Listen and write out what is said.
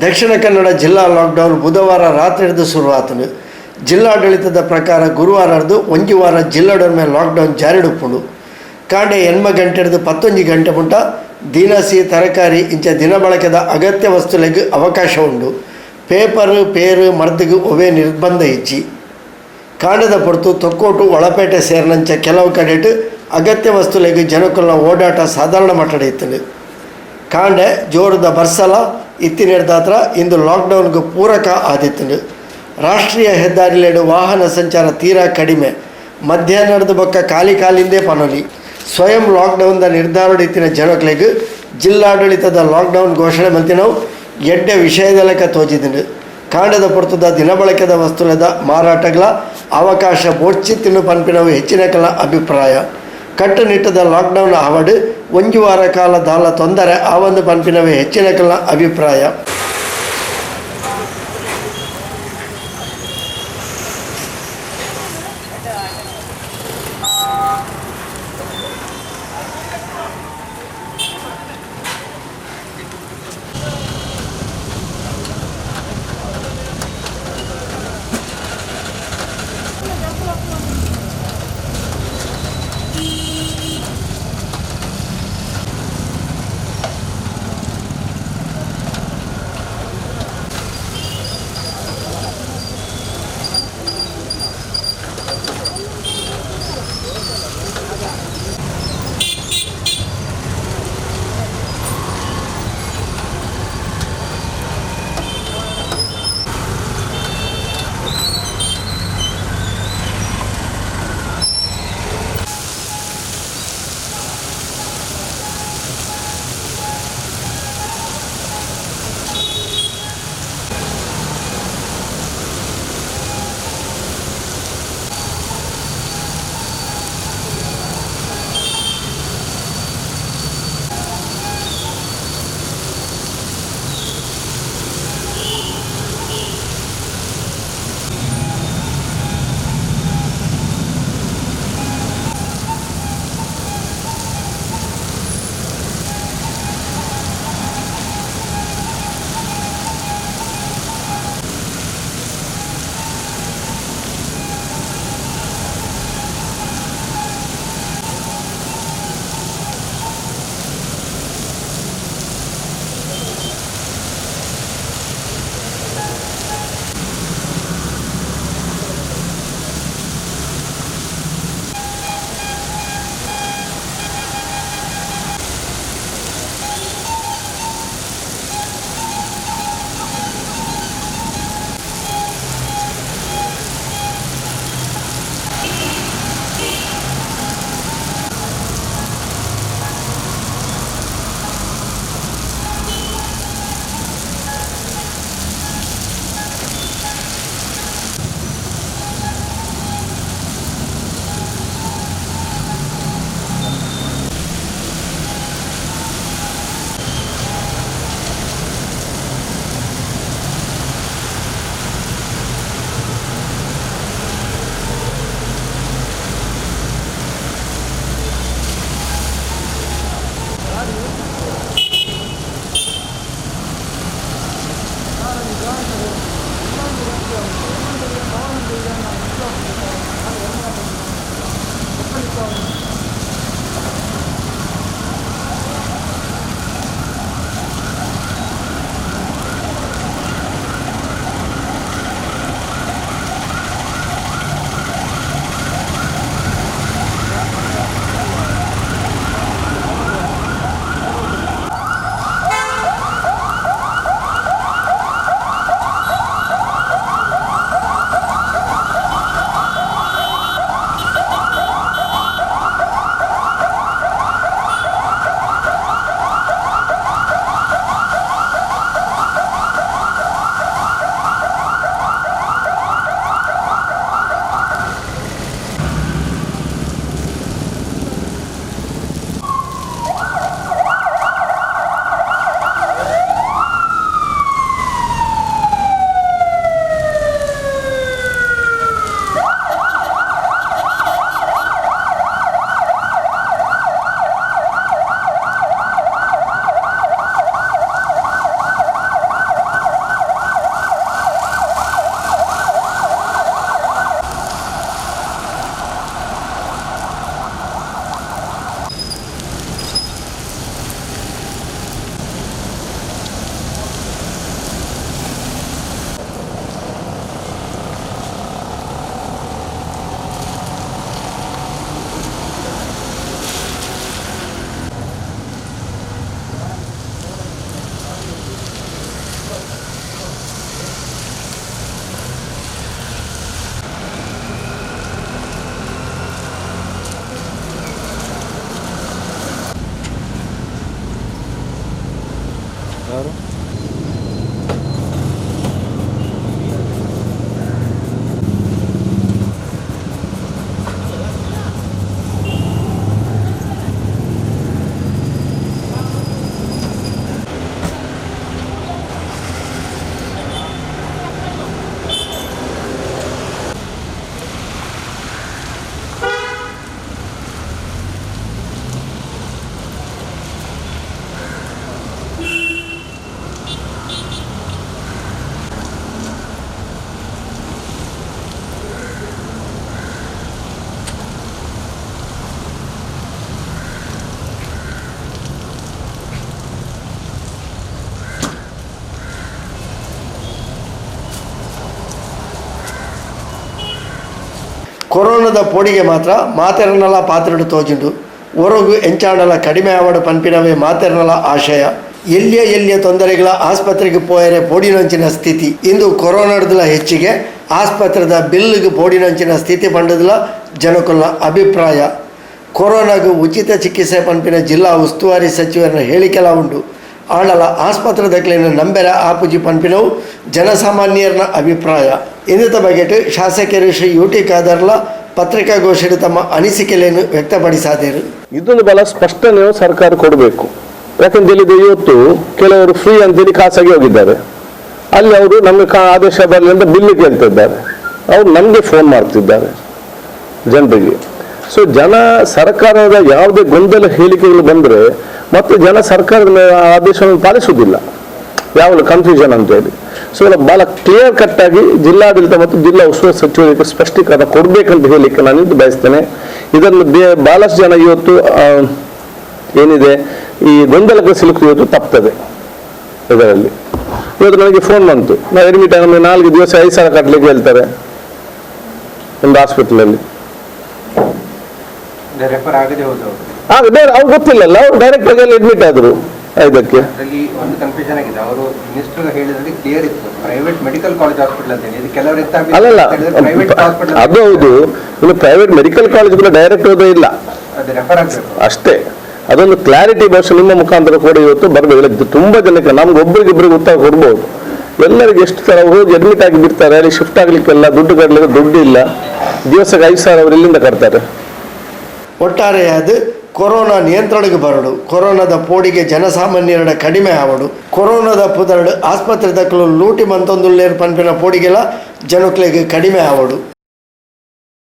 ದಕ್ಷಿಣ ಕನ್ನಡ ಜಿಲ್ಲಾ ಲಾಕ್ಡೌನ್ ಬುಧವಾರ ರಾತ್ರಿ ಹಿಡಿದು ಶುರುವಾತನು. ಜಿಲ್ಲಾಡಳಿತದ ಪ್ರಕಾರ ಗುರುವಾರ ಹಿಡಿದು ಒಂದು ವಾರ ಜಿಲ್ಲಾಡಳಿತ ಮೇಲೆ ಲಾಕ್ಡೌನ್ ಜಾರಿಡುಪ್ಪುಂಡು. ಕಾಂಡೆ 8 ಗಂಟೆ ಹಿಡಿದು 11 ಗಂಟೆ ಮುಟ್ಟ ದಿನಸಿ ತರಕಾರಿ ಇಂಚ ದಿನ ಬಳಕೆದ ಅಗತ್ಯ ವಸ್ತುಗಳಿಗೆ ಅವಕಾಶ ಉಂಡು. ಪೇಪರ್ ಪೇರು ಮರ್ದಿಗೆ ಒವೇ ನಿರ್ಬಂಧ ಇಚ್ಚಿ ಕಾಂಡದ ಹೊರತು ತೊಕ್ಕೋಟು ಒಳಪೇಟೆ ಸೇರಿನಂಚ ಕೆಲವು ಕಡೆಟ್ ಅಗತ್ಯ ವಸ್ತುಗಳಿಗೆ ಜನಕ್ಕುಲ್ಲ ಓಡಾಟ ಸಾಧಾರಣ ಮಟ್ಟದ ಇತ್ತು. ಕಾಂಡೆ ಜೋರದ ಬರ್ಸಲ ಇತ್ತಿನಿಡ್ದಾತ್ರ ಇಂದು ಲಾಕ್ಡೌನ್ಗೆ ಪೂರಕ ಆದಿತ್ತು. ರಾಷ್ಟ್ರೀಯ ಹೆದ್ದಾರಿಲೇಡು ವಾಹನ ಸಂಚಾರ ತೀರಾ ಕಡಿಮೆ. ಮಧ್ಯಾಹ್ನದ ಬೊಕ್ಕ ಕಾಲಿಂದೇ ಪನೊಲಿ. ಸ್ವಯಂ ಲಾಕ್ಡೌನ್ದ ನಿರ್ಧಾರ ಇತ್ತಿನ ಜನಗಳಿಗೆ ಜಿಲ್ಲಾಡಳಿತದ ಲಾಕ್ಡೌನ್ ಘೋಷಣೆ ಮಂತಿನವು ಎಡ್ಡೆ ವಿಷಯದ ಲೆಕ್ಕ ತೋಜಿದ್ದು. ಕಾಂಡದ ಪೊರ್ತದ ದಿನಬಳಕೆದ ವಸ್ತುಲದ ಮಾರಾಟಗಳ ಅವಕಾಶ ಬೋಡ್ಚಿತ್ತಿನ ಪನ್ಪಿನವು ಹೆಚ್ಚಿನ ಕಲ ಅಭಿಪ್ರಾಯ. ಕಟ್ಟುನಿಟ್ಟದ ಲಾಕ್ಡೌನ್ ಅವಡು ಒಂದು ವಾರ ಕಾಲ ದಾಲ ತೊಂದರೆ ಆ ಒಂದು ಪನ್ಪಿನವೇ ಹೆಚ್ಚಿನ ಕಲ ಅಭಿಪ್ರಾಯ. ಕೊರೋನಾದ ಪೋಡಿಗೆ ಮಾತ್ರ ಮಾತೆರನಲ ಪಾತ್ರೆಡು ತೋಜಿಂಡು ಹೊರಗು ಎಂಚಾಂಡಲ ಕಡಿಮೆ ಆವಡು ಪನ್ಪಿನವೇ ಮಾತೆರನಲ ಆಶಯ ಎಲ್ಲಿಯ ತೊಂದರೆಗಳ ಆಸ್ಪತ್ರೆಗೆ ಪೋಯರೆ ಪೋಡಿನಂಚಿನ ಸ್ಥಿತಿ ಇಂದು ಕೊರೋನಾಡ್ದಲ ಹೆಚ್ಚಿಗೆ ಆಸ್ಪತ್ರೆದ ಬಿಲ್ಗೆ ಪೋಡಿನಂಚಿನ ಸ್ಥಿತಿ ಪಂಡದಲ ಜನಕುಲ ಅಭಿಪ್ರಾಯ ಕೊರೋನಾಗೂ ಉಚಿತ ಚಿಕಿತ್ಸೆ ಪನ್ಪಿನ ಜಿಲ್ಲಾ ಉಸ್ತುವಾರಿ ಸಚಿವರ ಹೇಳಿಕೆಲ ಉಂಡು ಆಂಡಲ ಆಸ್ಪತ್ರೆದಕ್ಲಿನ ನಂಬೆರ ಆಪುಜಿ ಪನ್ಪಿನವು ಜನಸಾಮಾನ್ಯರ ಅಭಿಪ್ರಾಯ ಇಂದಿನ ಬಗೆಟ್ ಶಾಸಕರು ಶ್ರೀ UT ಖಾದರ್ಲ ಪತ್ರಿಕಾಗೋಷ್ಠಿಯಲ್ಲಿ ತಮ್ಮ ಅನಿಸಿಕೆಯನ್ನು ವ್ಯಕ್ತಪಡಿಸಿದರು. ಇದೊಂದು ಬಹಳ ಸ್ಪಷ್ಟನೆ ಸರ್ಕಾರ ಕೊಡಬೇಕು. ಯಾಕಂದ್ರೆ ಇವತ್ತು ಕೆಲವರು ಫ್ರೀ ಅಂತೇಳಿ ಖಾಸಗಿ ಹೋಗಿದ್ದಾರೆ, ಅಲ್ಲಿ ಅವರು ನಮಗೆ ಆದೇಶ ಬರಲಿ ಅಂತ ಬಿಲ್ ಕೇಳ್ತಿದ್ದಾರೆ, ಅವ್ರು ನಮಗೆ ಫೋನ್ ಮಾಡ್ತಿದ್ದಾರೆ ಜನರಿಗೆ. ಸೊ ಸರ್ಕಾರದ ಯಾವುದೇ ಗೊಂದಲ ಹೇಳಿಕೆಗಳು ಬಂದರೆ ಮತ್ತು ಸರ್ಕಾರದ ಆದೇಶವನ್ನು ಪಾಲಿಸುವುದಿಲ್ಲ, ಯಾವಾಗಲೂ ಕನ್ಫ್ಯೂಷನ್ ಅಂತೇಳಿ. ಸೊ ಬಹಳ ಕ್ಲಿಯರ್ ಕಟ್ ಆಗಿ ಜಿಲ್ಲಾಡಳಿತ ಮತ್ತು ಜಿಲ್ಲಾ ಉಸ್ತುವಾರಿ ಸಚಿವರಿಗೆ ಸ್ಪಷ್ಟೀಕರಣ ಕೊಡಬೇಕಂತ ಹೇಳಿಕ್ಕೆ ನಾನು ಬಯಸ್ತೇನೆ. ಇದನ್ನು ಬಹಳಷ್ಟು ಜನ ಇವತ್ತು ಏನಿದೆ ಈ ಗೊಂದಲಕ್ಕೆ ಸಿಲುಕು ಇವತ್ತು ತಪ್ತದೆ. ಇದರಲ್ಲಿ ಇವತ್ತು ನನಗೆ ಫೋನ್ ಬಂತು, ನಾವು ಅಡ್ಮಿಟ್ ಆಗಿ 4 ದಿವಸ 5 ಸಾವಿರ ಕಟ್ಟಲಿಕ್ಕೆ ಹೇಳ್ತಾರೆ ಒಂದು ಹಾಸ್ಪಿಟಲಲ್ಲಿ. ಅವ್ರು ಗೊತ್ತಿಲ್ಲಲ್ಲ, ಅವ್ರು ಡೈರೆಕ್ಟ್ ಆಗಿ ಅಡ್ಮಿಟ್ ಆದ್ರು. ಇದಕ್ಕೆ ಒಂದು ಕನ್ಫ್ಯೂಷನ್ ಆಗಿದೆ. ಅವರು ಮಿನಿಸ್ಟರ್ ಹೇಳಿದ್ರೆ ಕ್ಲಿಯರ್ ಇತ್ತು, ಪ್ರೈವೇಟ್ ಮೆಡಿಕಲ್ ಕಾಲೇಜ್ ಹಾಸ್ಪಿಟಲ್ ಅಂತ ಹೇಳಿ. ಕೆಲವರು ಅಲ್ಲಲ್ಲ, ಅದು ಹೌದು. ಇನ್ನು ಪ್ರೈವೇಟ್ ಮೆಡಿಕಲ್ ಕಾಲೇಜ್ಗಳು ಡೈರೆಕ್ಟ್ ಹೋದೇ ಇಲ್ಲ, ಅಷ್ಟೇ. ಅದೊಂದು ಕ್ಲಾರಿಟಿ ಬಹುಶಃ ನಿಮ್ಮ ಮುಖಾಂತರ ಕೂಡ ಇವತ್ತು ಬರಬೇಕು. ತುಂಬಾ ಜನಕ್ಕೆ ನಮ್ಗೆ ಒಬ್ಬರಿಗಿಬ್ಬರಿಗೆ ಉತ್ತರ ಕೊಡ್ಬೋದು. ಎಲ್ಲರಿಗೆ ಎಷ್ಟು ತರ ಹೋಗಿ ಅಡ್ಮಿಟ್ ಆಗಿ ಬಿಡ್ತಾರೆ, ಅಲ್ಲಿ ಶಿಫ್ಟ್ ಆಗ್ಲಿಕ್ಕೆಲ್ಲ ದುಡ್ಡು ಕಟ್ಟಲಿಕ್ಕೆ ದುಡ್ಡು ಇಲ್ಲ. ದಿವಸಕ್ಕೆ 5 ಸಾವಿರ ಅವರು ಎಲ್ಲಿಂದ ಕಟ್ತಾರೆ? ಒಟ್ಟಾರೆಯಾದ ಕೊರೋನಾ ನಿಯಂತ್ರಣಕ್ಕೆ ಬರಡು, ಕೊರೋನಾದ ಪೋಡಿಗೆ ಜನಸಾಮಾನ್ಯರ ಕಡಿಮೆ ಆವಡು, ಕೊರೋನಾದ ಪುದರಡು ಆಸ್ಪತ್ರೆ ದಕ್ಕಲು ಲೂಟಿ ಮಂತೊಂದುಲ್ಲೇರು ಪನ್ಪಿನ ಪೋಡಿಗೆಲ್ಲ ಜನಕ್ಲೆಗೆ ಕಡಿಮೆ ಆವಡು.